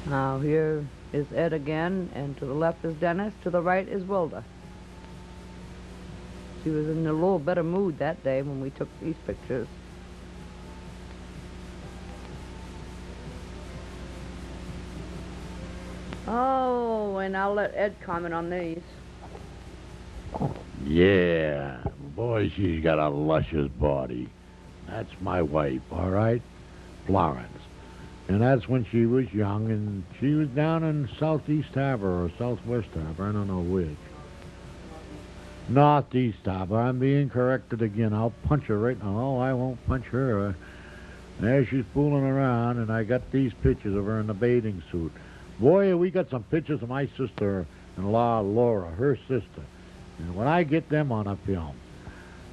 Now here is Ed again, and to the left is Dennis, to the right is Wilda. She was in a little better mood that day when we took these pictures. Oh, and I'll let Ed comment on these. Yeah, boy, she's got a luscious body. That's my wife, all right? Florence. And that's when she was young, and she was down in Southeast Harbor or Southwest Harbor, I don't know which. Northeast Harbor, I'm being corrected again. I'll punch her right now. Oh, I won't punch her. There she's fooling around, and I got these pictures of her in the bathing suit. Boy, we got some pictures of my sister-in-law, Laura, her sister. And when I get them on a film.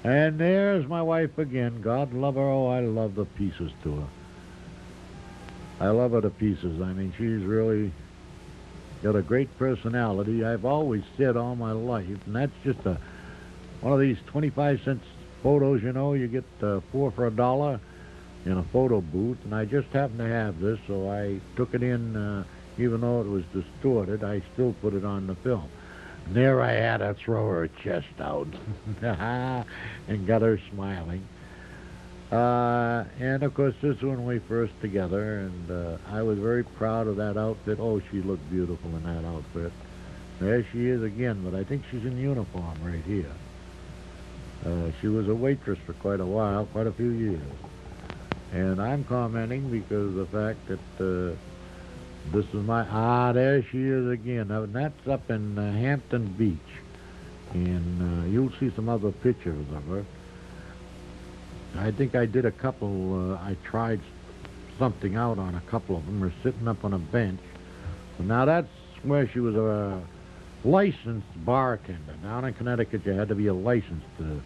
And there's my wife again. God love her. Oh, I love the pieces to her. I love her to pieces. I mean, she's really got a great personality. I've always said all my life, and that's just one of these 25-cent photos, you know, you get 4 for $1 in a photo booth, and I just happened to have this, so I took it in, even though it was distorted, I still put it on the film. And there I had her throw her chest out and got her smiling. And of course, this one we first together, and I was very proud of that outfit. Oh, she looked beautiful in that outfit. There she is again, but I think she's in uniform right here. She was a waitress for quite a while, quite a few years. And I'm commenting because of the fact that this is there she is again. Now, that's up in Hampton Beach. And you'll see some other pictures of her. I think I did a couple, I tried something out on a couple of them. We're sitting up on a bench. So now that's where she was a licensed bartender. Down in Connecticut, you had to be a licensed to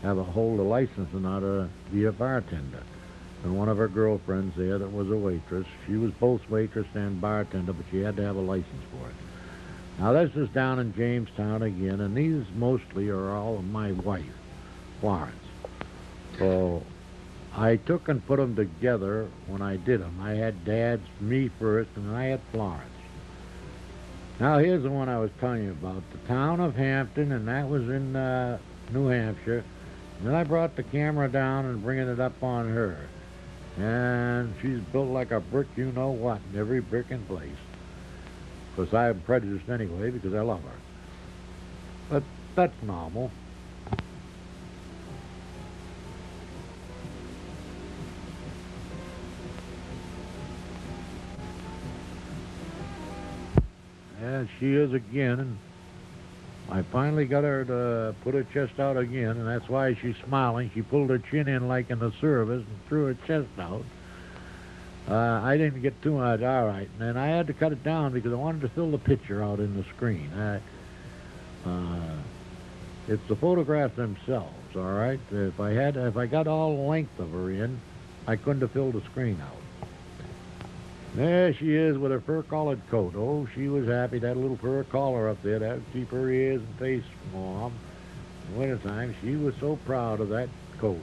hold a license in order to be a bartender. And one of her girlfriends there that was a waitress, she was both waitress and bartender, but she had to have a license for it. Now this is down in Jamestown again, and these mostly are all of my wife, Florence. So I took and put them together when I did them. I had Dad's, me first, and then I had Florence. Now here's the one I was telling you about, the town of Hampton, and that was in New Hampshire. And then I brought the camera down and bringing it up on her. And she's built like a brick, you know what, in every brick in place. Because I'm prejudiced anyway, because I love her. But that's normal. Yeah, she is again, and I finally got her to put her chest out again, and that's why she's smiling. She pulled her chin in like in the service and threw her chest out. I didn't get too much, all right. And then I had to cut it down because I wanted to fill the picture out in the screen. It's the photographs themselves, all right? If I got all the length of her in, I couldn't have filled the screen out. There she is with her fur-collared coat. Oh, she was happy. That little fur collar up there, that would keep her ears and face warm. In wintertime, she was so proud of that coat.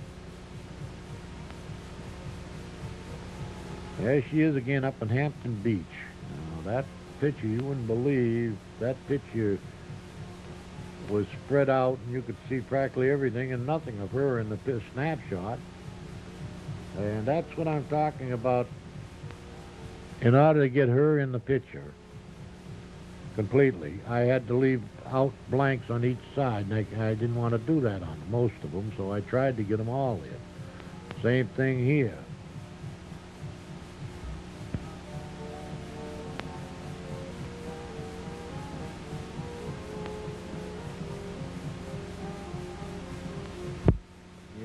There she is again up in Hampton Beach. Now, that picture, you wouldn't believe, that picture was spread out, and you could see practically everything and nothing of her in the snapshot. And that's what I'm talking about. In order to get her in the picture completely, I had to leave out blanks on each side, and I didn't want to do that on most of them, so I tried to get them all in. Same thing here.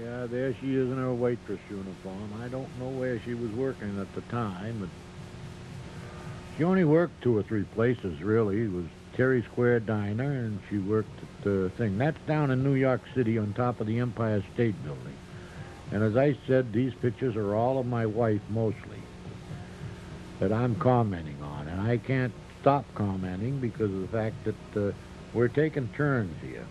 Yeah, there she is in her waitress uniform. I don't know where she was working at the time, but she only worked 2 or 3 places, really. It was Terry Square Diner, and she worked at the thing. That's down in New York City on top of the Empire State Building. And as I said, these pictures are all of my wife, mostly, that I'm commenting on. And I can't stop commenting because of the fact that we're taking turns here.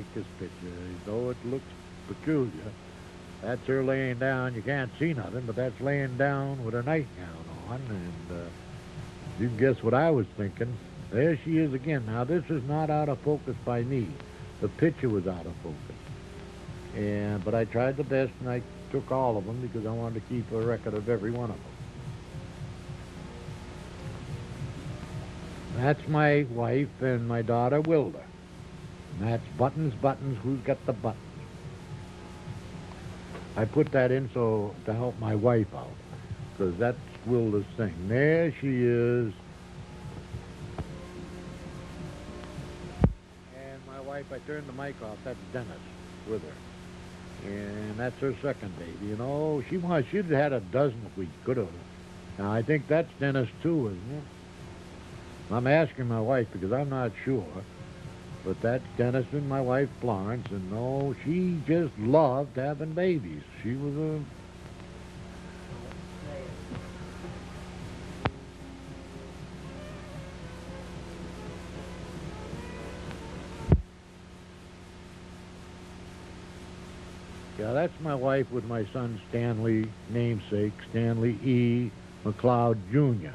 like this picture, though it looks peculiar. That's her laying down. You can't see nothing, but that's laying down with her nightgown on. And you can guess what I was thinking. There she is again. Now, this is not out of focus by me. The picture was out of focus. But I tried the best, and I took all of them because I wanted to keep a record of every one of them. That's my wife and my daughter, Wilda. And that's Buttons, Buttons, who's got the buttons? I put that in so to help my wife out, because that's Wilda's thing. There she is. And my wife, I turned the mic off. That's Dennis with her. And that's her second baby. You know, she'd have had a dozen if we could have. Now, I think that's Dennis too, isn't it? I'm asking my wife because I'm not sure. But that's Dennis and my wife, Florence. And no, she just loved having babies. She was a... Yeah, that's my wife with my son Stanley, namesake, Stanley E. McLeod Jr.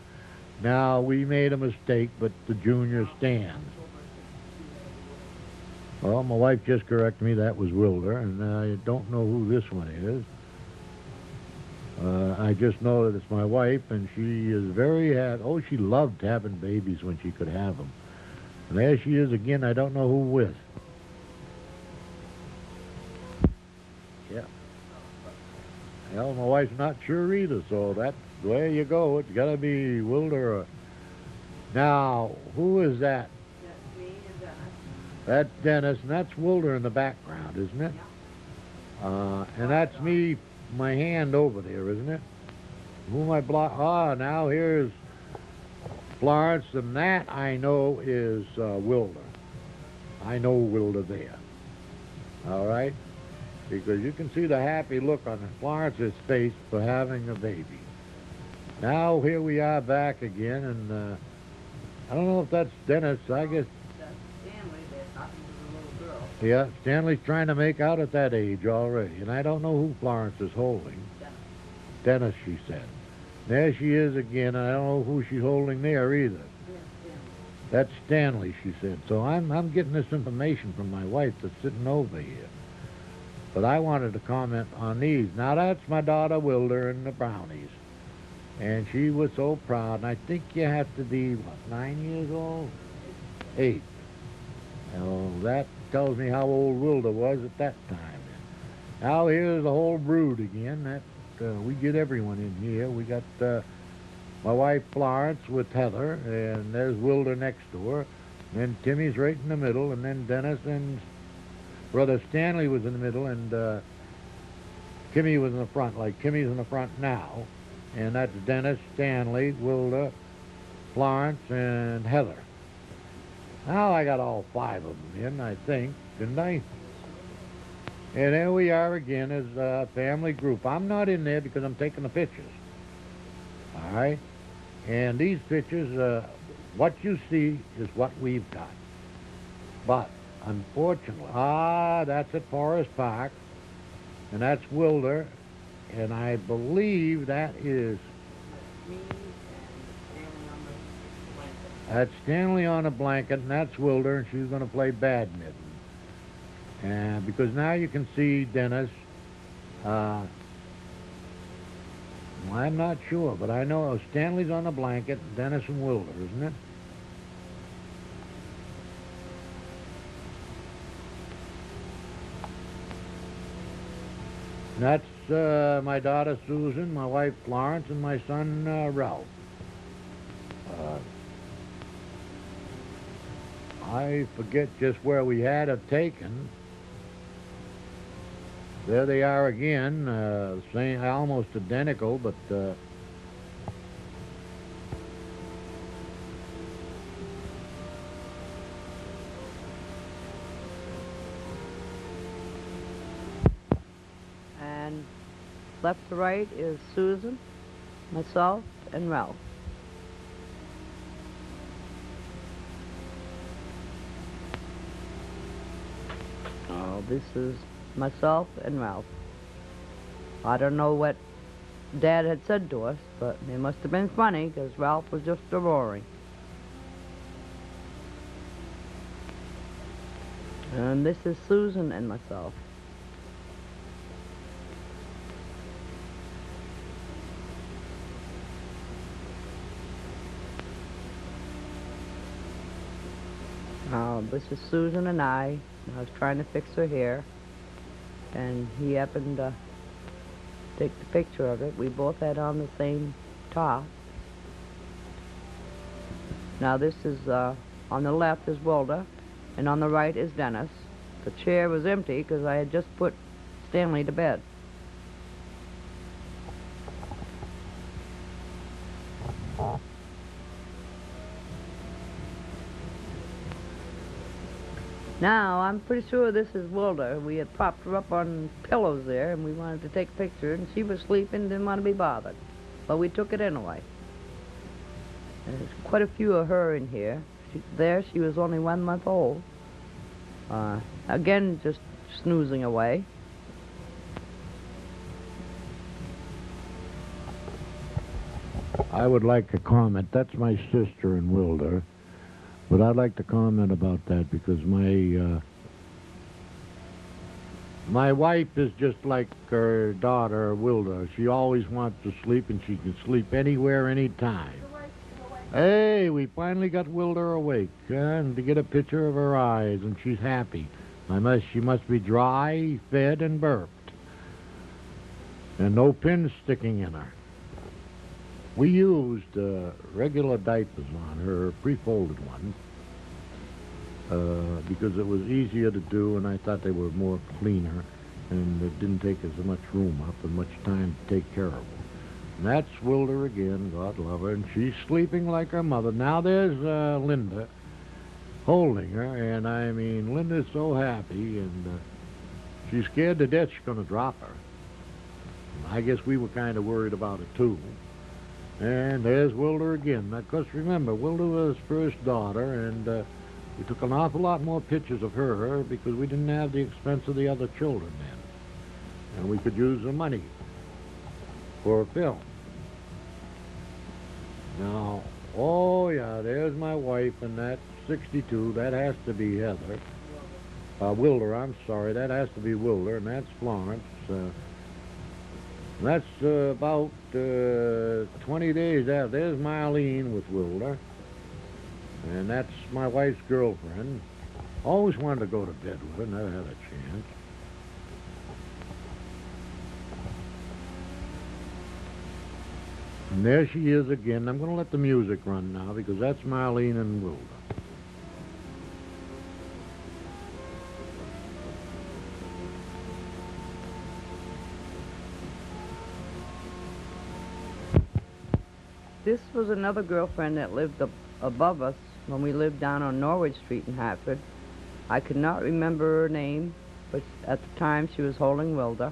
Now, we made a mistake, but the junior stands. Well, my wife just corrected me. That was Wilder, and I don't know who this one is. I just know that it's my wife, and she is very happy. Oh, she loved having babies when she could have them. And there she is again. I don't know who with. Yeah. Well, my wife's not sure either, so that's there you go. It's got to be Wilder. Now, who is that? That's me and Dennis. That's Dennis, and that's Wilder in the background, isn't it? Yeah. And that's me, my hand over there, isn't it? Who am I now here's Florence, and that I know is Wilder. I know Wilder there. All right? Because you can see the happy look on Florence's face for having a baby. Now here we are back again, and I don't know if that's Dennis. I guess That's Stanley. They're talking to the little girl. yeah, Stanley's trying to make out at that age already, and I don't know who Florence is holding. Dennis, she said. There she is again, and I don't know who she's holding there either. Yeah, Stanley. That's Stanley, she said. So I'm getting this information from my wife that's sitting over here. But I wanted to comment on these. Now that's my daughter Wilder and the Brownies. And she was so proud. And I think you have to be, what, 9 years old? 8. Now that tells me how old Wilder was at that time. Now here's the whole brood again. We get everyone in here. We got my wife Florence with Heather, and there's Wilder next to her. And then Timmy's right in the middle, and then Dennis and Brother Stanley was in the middle, and Timmy was in the front, like Timmy's in the front now. And that's Dennis, Stanley, Wilder, Florence, and Heather. Now I got all 5 of them in, I think, didn't I? And there we are again as a family group. I'm not in there because I'm taking the pictures. All right? And these pictures, what you see is what we've got. But, unfortunately, that's at Forest Park. And that's Wilder. And I believe that is... Me and Stanley on the blanket. That's Stanley on a blanket, and that's Wilder, and she's going to play badminton. And because now you can see Dennis. I'm not sure, but I know Stanley's on the blanket, Dennis and Wilder, isn't it? And that's my daughter Susan, my wife Florence, and my son Ralph. I forget just where we had it taken. There they are again, same, almost identical, but And left to right is Susan, myself, and Ralph. Now, this is myself and Ralph. I don't know what Dad had said to us, but it must have been funny, because Ralph was just a-roaring. And this is Susan and myself. Now, this is Susan and I. I was trying to fix her hair, and he happened to take the picture of it. We both had on the same top. Now, this is, on the left is Wilda, and on the right is Dennis. The chair was empty because I had just put Stanley to bed. Now, I'm pretty sure this is Wilda. We had propped her up on pillows there, and we wanted to take a picture, and she was sleeping, didn't want to be bothered. But we took it anyway. And there's quite a few of her in here. She was only 1 month old. Again, just snoozing away. I would like to comment. That's my sister in Wilder. But I'd like to comment about that because my wife is just like her daughter, Wilda. She always wants to sleep, and she can sleep anywhere, anytime. Hey, we finally got Wilder awake, and to get a picture of her eyes, and she's happy. She must be dry, fed, and burped. And no pins sticking in her. We used regular diapers on her, pre-folded ones, because it was easier to do, and I thought they were more cleaner, and it didn't take as much room up and much time to take care of them. And that's Wilder again, God love her, and she's sleeping like her mother. Now there's Linda holding her, and I mean, Linda's so happy, and she's scared to death she's going to drop her. I guess we were kind of worried about it too. And there's Wilder again. Of course, remember, Wilder was first daughter, and we took an awful lot more pictures of her because we didn't have the expense of the other children then. And we could use the money for a film. Now, oh yeah, there's my wife, and that's 62. That has to be Heather. Wilder, I'm sorry. That has to be Wilder, and that's Florence. That's about 20 days out. There's Marlene with Wilder. And that's my wife's girlfriend. Always wanted to go to bed with her, never had a chance. And there she is again. I'm going to let the music run now because that's Marlene and Wilder. This was another girlfriend that lived above us when we lived down on Norwich Street in Hartford. I could not remember her name, but at the time she was holding Wilda.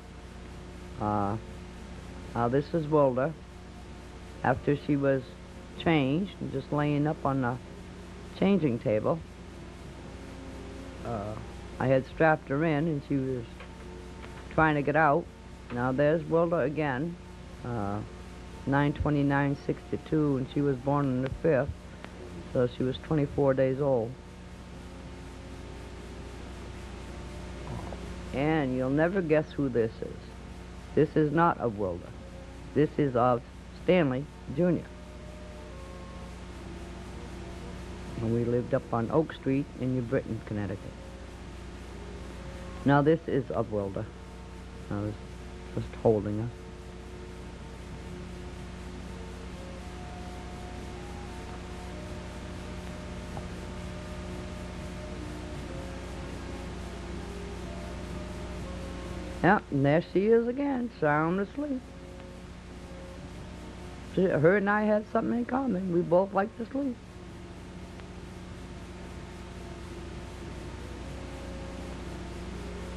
This is Wilda after she was changed and just laying up on the changing table. I had strapped her in, and she was trying to get out. Now there's Wilda again. 9/29/62, and she was born on the 5th, so she was 24 days old. And you'll never guess who this is. This is not of Wilda. This is of Stanley Jr. And we lived up on Oak Street in New Britain, Connecticut. Now this is of Wilda. I was just holding her. Yep, and there she is again, sound asleep. Her and I had something in common. We both like to sleep.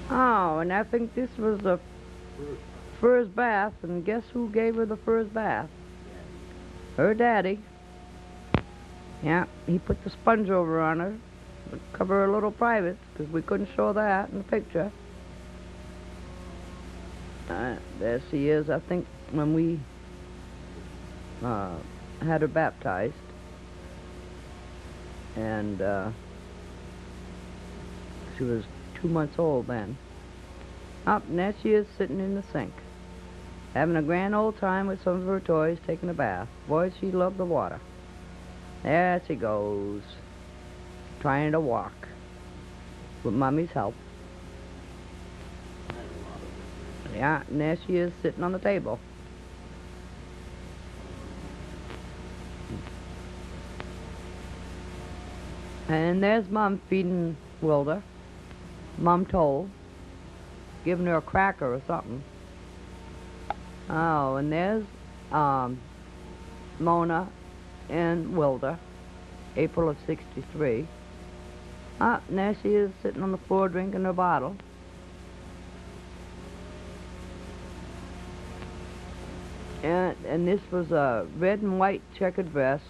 Oh, and I think this was the first bath, and guess who gave her the first bath? Her daddy. Yeah, he put the sponge over on her, cover her little privates, because we couldn't show that in the picture. There she is, I think, when we had her baptized. And she was 2 months old then. Up, and there she is sitting in the sink, having a grand old time with some of her toys, taking a bath. Boy, she loved the water. There she goes, trying to walk, with Mommy's help. Yeah, and there she is sitting on the table. And there's Mom feeding Wilder. Mom told, giving her a cracker or something. Oh, and there's Mona and Wilder, April of '63. Ah, and there she is sitting on the floor drinking her bottle. And this was a red and white checkered dress,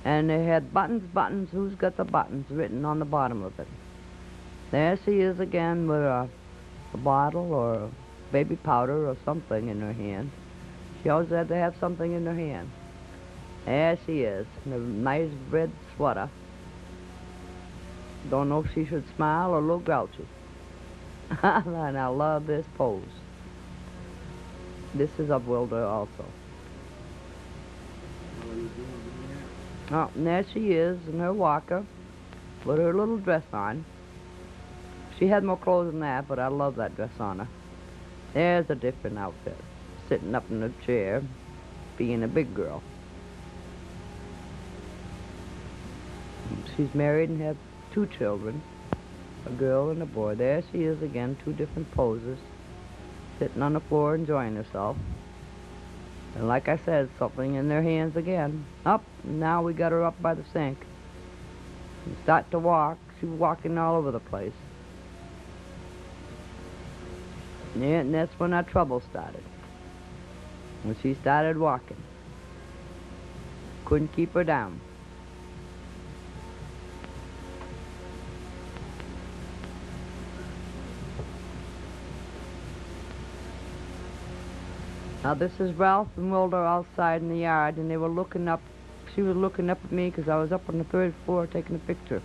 and it had buttons, who's got the buttons written on the bottom of it. There she is again with a bottle or a baby powder or something in her hand. She always had to have something in her hand. There she is, in a nice red sweater. Don't know if she should smile or look grouchy. And I love this pose. This is of Wilder also. Oh, and there she is in her walker with her little dress on. She had more clothes than that, but I love that dress on her. There's a different outfit, sitting up in a chair, being a big girl. She's married and has 2 children, a girl and a boy. There she is again, 2 different poses, sitting on the floor enjoying herself. And like I said, something in their hands again. Up, now we got her up by the sink. And start to walk. She was walking all over the place. Yeah, and that's when our trouble started. When she started walking. Couldn't keep her down. Now this is Ralph and Wilder outside in the yard, and they were looking up. She was looking up at me because I was up on the 3rd floor taking a picture.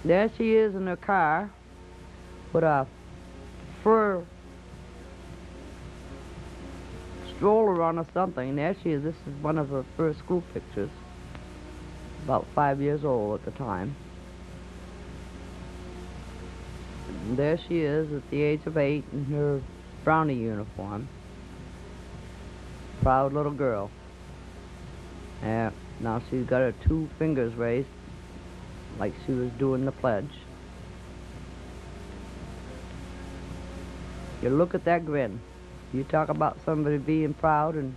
There she is in her car with a fur stroller on or something. And there she is. This is one of her first school pictures. About 5 years old at the time. And there she is at the age of 8 in her brownie uniform. Proud little girl. Yeah, now she's got her 2 fingers raised like she was doing the pledge. You look at that grin. You talk about somebody being proud and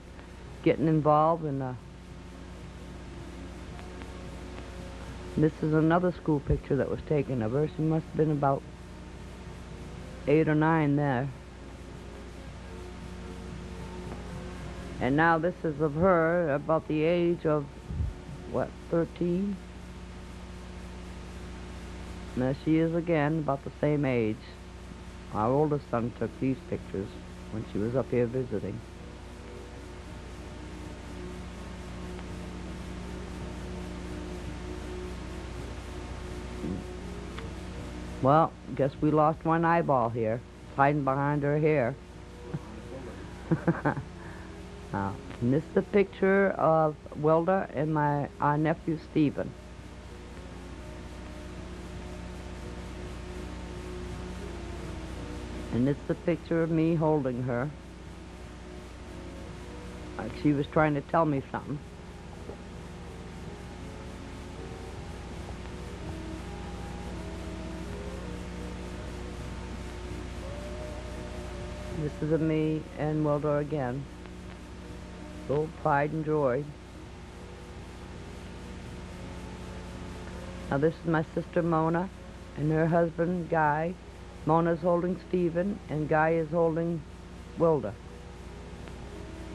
getting involved. And this is another school picture that was taken of her. She must have been about 8 or 9 there. And now this is of her about the age of, what, 13? And there she is again, about the same age. Our oldest son took these pictures when she was up here visiting. Well, guess we lost one eyeball here, hiding behind her hair. And this is a picture of Wilder and our nephew Stephen. And this is a picture of me holding her. Like she was trying to tell me something. This is of me and Wilder again. Full pride and joy. Now this is my sister Mona and her husband Guy. Mona's holding Stephen and Guy is holding Wilder.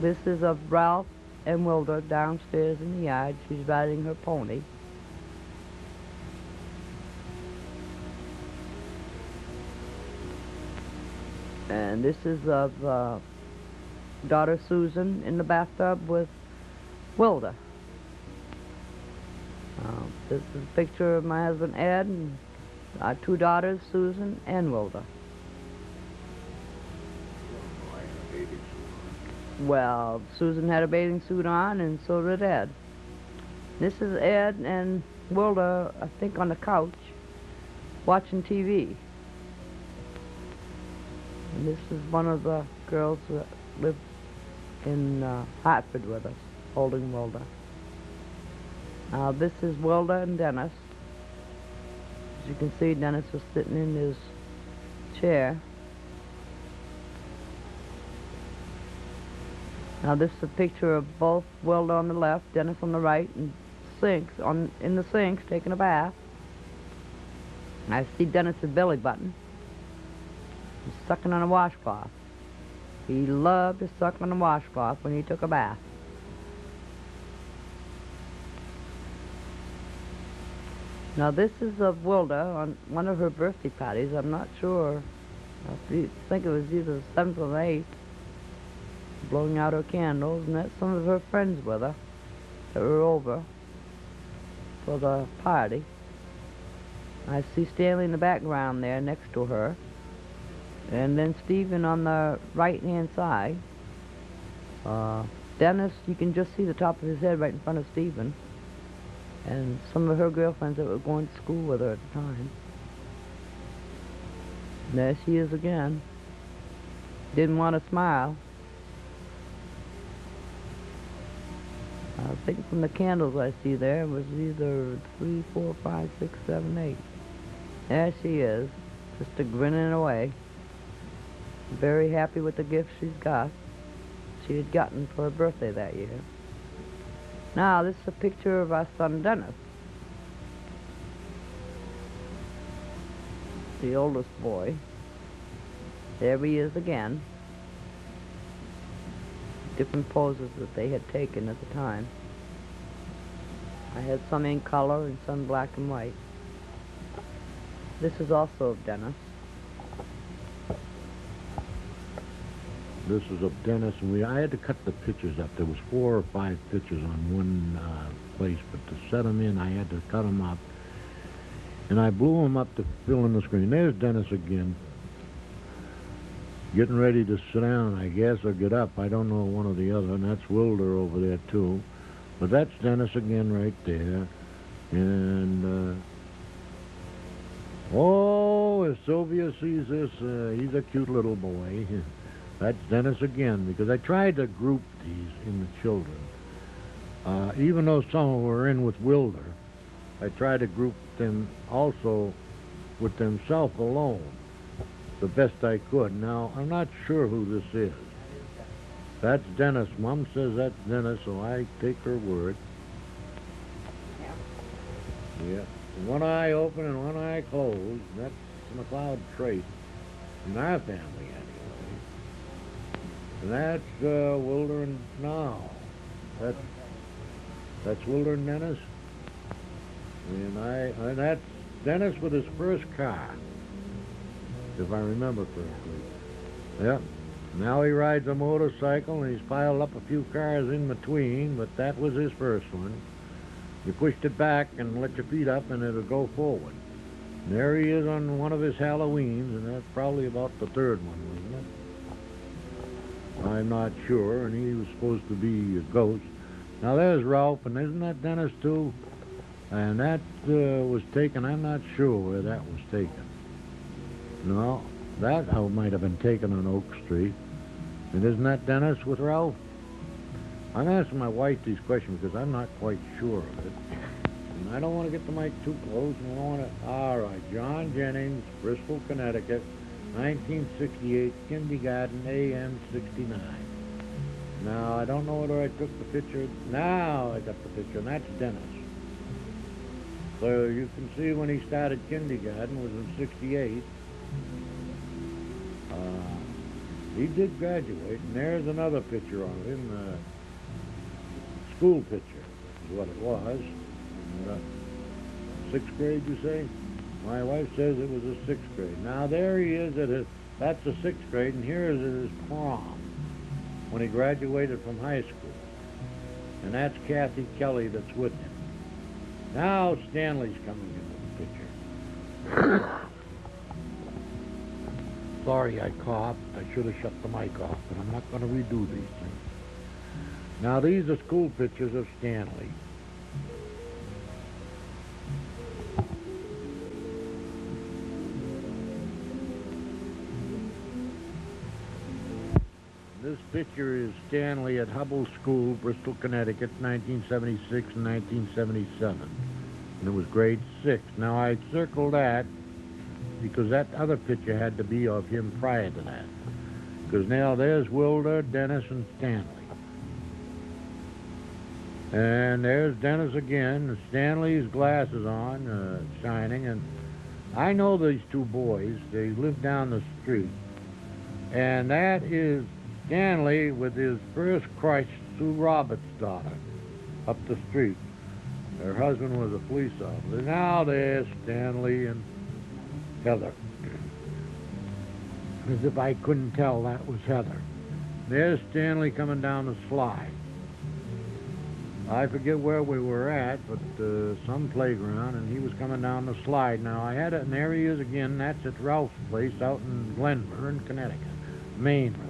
This is of Ralph and Wilder downstairs in the yard. She's riding her pony. And this is of daughter Susan in the bathtub with Wilda. This is a picture of my husband Ed and our two daughters, Susan and Wilda. Well, Susan had a bathing suit on, and so did Ed. This is Ed and Wilda, I think, on the couch, watching TV. And this is one of the girls that lived in Hartford with us, holding Wilda. This is Wilda and Dennis. As you can see, Dennis was sitting in his chair. Now this is a picture of both Wilda on the left, Dennis on the right, and in the sinks taking a bath. I see Dennis's belly button. He's sucking on a washcloth. He loved to suck on a washcloth when he took a bath. Now this is of Wilda on one of her birthday parties. I'm not sure. I think it was either the 7th or the 8th. Blowing out her candles, and that's some of her friends with her that were over for the party. I see Stanley in the background there next to her. And then Stephen on the right-hand side. Dennis, you can just see the top of his head right in front of Stephen. And some of her girlfriends that were going to school with her at the time. And there she is again. Didn't want to smile. I think from the candles I see there, it was either 3, 4, 5, 6, 7, 8. There she is, just a grinning away. Very happy with the gift she had gotten for her birthday that year. Now, this is a picture of our son Dennis, the oldest boy. There he is again. Different poses that they had taken at the time. I had some in color and some black and white. This is also of Dennis. This is of Dennis, and I had to cut the pictures up. There was 4 or 5 pictures on one place, but to set them in, I had to cut them up. And I blew them up to fill in the screen. There's Dennis again, getting ready to sit down, I guess, or get up. I don't know, one or the other, and that's Wilder over there, too. But that's Dennis again right there. And, oh, if Sylvia sees this, he's a cute little boy. That's Dennis again, because I tried to group these in the children. Even though some were in with Wilder, I tried to group them also with themselves alone the best I could. Now, I'm not sure who this is. That's Dennis. Mom says that's Dennis, so I take her word. Yeah. One eye open and one eye closed. That's McLeod trait in our family, anyway. And that's Wilder and now. That's Wilder and Dennis. And that's Dennis with his first car, if I remember correctly. Yep. Now he rides a motorcycle, and he's piled up a few cars in between, but that was his first one. You pushed it back and let your feet up, and it'll go forward. And there he is on one of his Halloweens, and that's probably about the 3rd one, wasn't it? I'm not sure, and he was supposed to be a ghost. Now there's Ralph, and isn't that Dennis too? And that was taken, I'm not sure where that was taken. No, that might have been taken on Oak Street. And isn't that Dennis with Ralph? I'm asking my wife these questions because I'm not quite sure of it. And I don't want to get the mic too close, and I don't want to... All right, John Jennings, Bristol, Connecticut, 1968, kindergarten, AM 69. Now, I don't know whether I took the picture. Now I got the picture, and that's Dennis. So you can see when he started kindergarten was in 68. He did graduate, and there's another picture of him, school picture is what it was. And, 6th grade, you say? My wife says it was the 6th grade. Now there he is at That's the 6th grade, and here is his prom when he graduated from high school. And that's Kathy Kelly that's with him. Now Stanley's coming into the picture. Sorry I coughed. I should have shut the mic off, but I'm not going to redo these things. Now these are school pictures of Stanley. This picture is Stanley at Hubbell School, Bristol, Connecticut, 1976 and 1977. And it was grade 6. Now I circled that because that other picture had to be of him prior to that. Because now there's Wilder, Dennis, and Stanley. And there's Dennis again. Stanley's glasses on, shining. And I know these two boys. They live down the street. And that is Stanley with his first crush, Sue Roberts' daughter, up the street. Her husband was a police officer. Now there's Stanley and Heather. As if I couldn't tell that was Heather. There's Stanley coming down the slide. I forget where we were at, but some playground, and he was coming down the slide. Now I had it, and there he is again. That's at Ralph's place out in Glenburn, Connecticut. Maine, rather.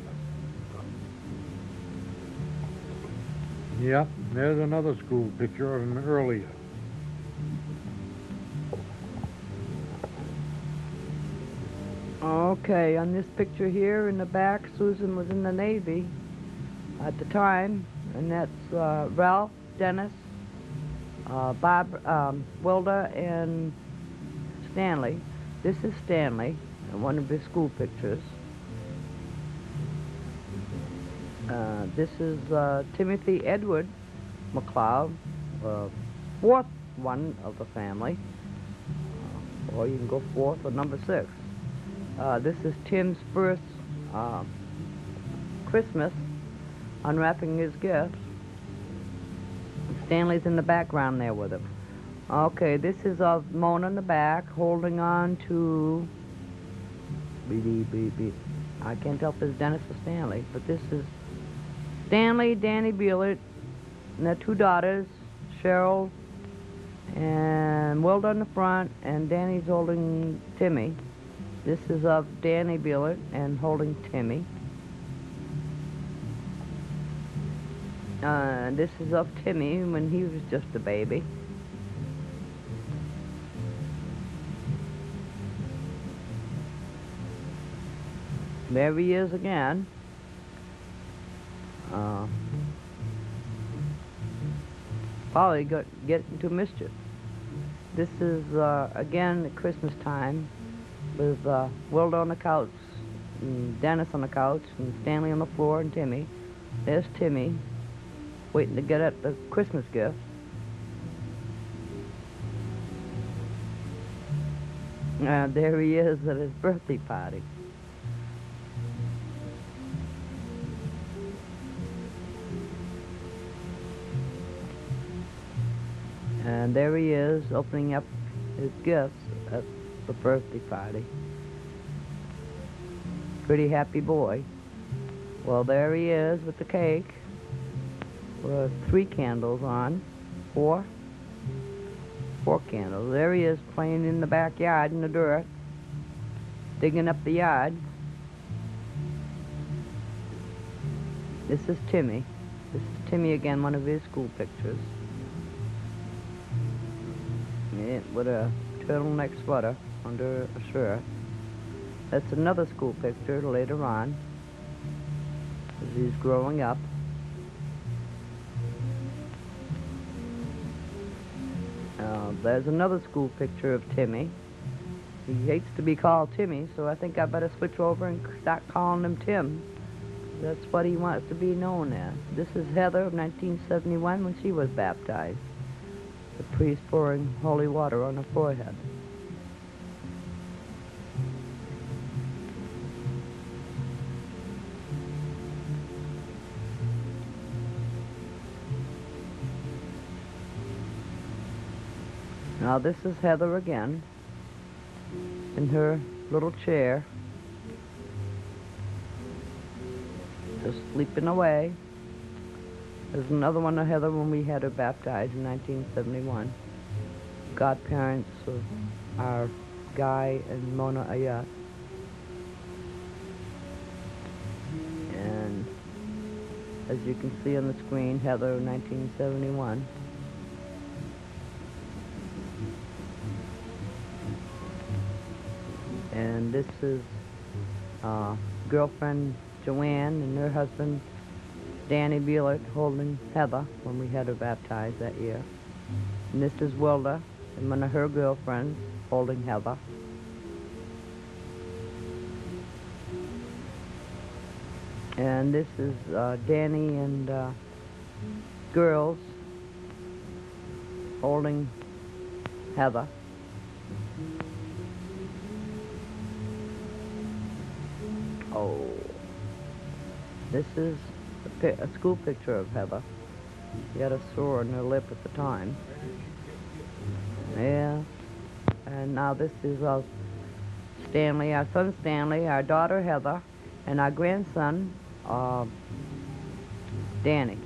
Yep, there's another school picture of him earlier. Okay, on this picture here in the back, Susan was in the Navy at the time, and that's Ralph, Dennis, Bob, Wilda, and Stanley. This is Stanley, one of his school pictures. This is Timothy Edward McLeod, fourth one of the family, or you can go fourth or number 6. This is Tim's first Christmas, unwrapping his gifts. Stanley's in the background there with him. Okay, this is of Mona in the back, holding on to... I can't tell if it's Dennis or Stanley, but this is Stanley, Danny Beeler, and their 2 daughters, Cheryl and Wilda in the front, and Danny's holding Timmy. This is of Danny Beeler and holding Timmy. This is of Timmy when he was just a baby. There he is again. Probably get into mischief. This is again at Christmas time with Wilda on the couch, and Dennis on the couch, and Stanley on the floor, and Timmy. There's Timmy, waiting to get at the Christmas gift. There he is at his birthday party. And there he is, opening up his gifts at the birthday party. Pretty happy boy. Well, there he is with the cake, with 3 candles on, 4 candles. There he is playing in the backyard in the dirt, digging up the yard. This is Timmy. This is Timmy again, one of his school pictures. Yeah, with a turtleneck sweater under a shirt. That's another school picture later on, as he's growing up. There's another school picture of Timmy. He hates to be called Timmy, so I think I better switch over and start calling him Tim. That's what he wants to be known as. This is Heather of 1971 when she was baptized. The priest pouring holy water on her forehead. Now this is Heather again, in her little chair, just sleeping away. There's another one of Heather when we had her baptized in 1971. Godparents of our Guy and Mona Ayat. And as you can see on the screen, Heather 1971. And this is girlfriend Joanne and her husband Danny Beelert holding Heather when we had her baptized that year. And this is Wilda and one of her girlfriends holding Heather. And this is Danny and girls holding Heather. Oh, this is a school picture of Heather. She had a sore on her lip at the time. Yeah. And now this is Stanley, our son Stanley, our daughter Heather, and our grandson Danny.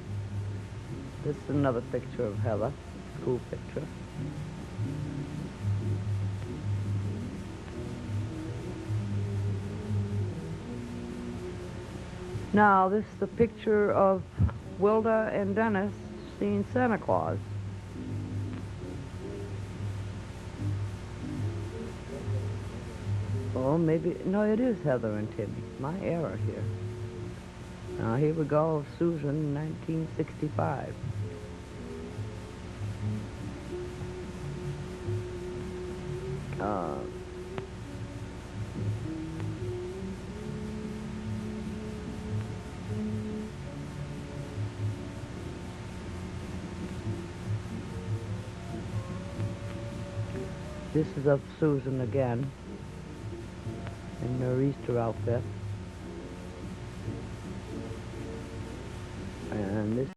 This is another picture of Heather, school picture. Now, this is a picture of Wilda and Dennis seeing Santa Claus. Oh, maybe, no, it is Heather and Timmy. My error here. Now, here we go, Susan, 1965. This is of Susan again, in her Easter outfit. And this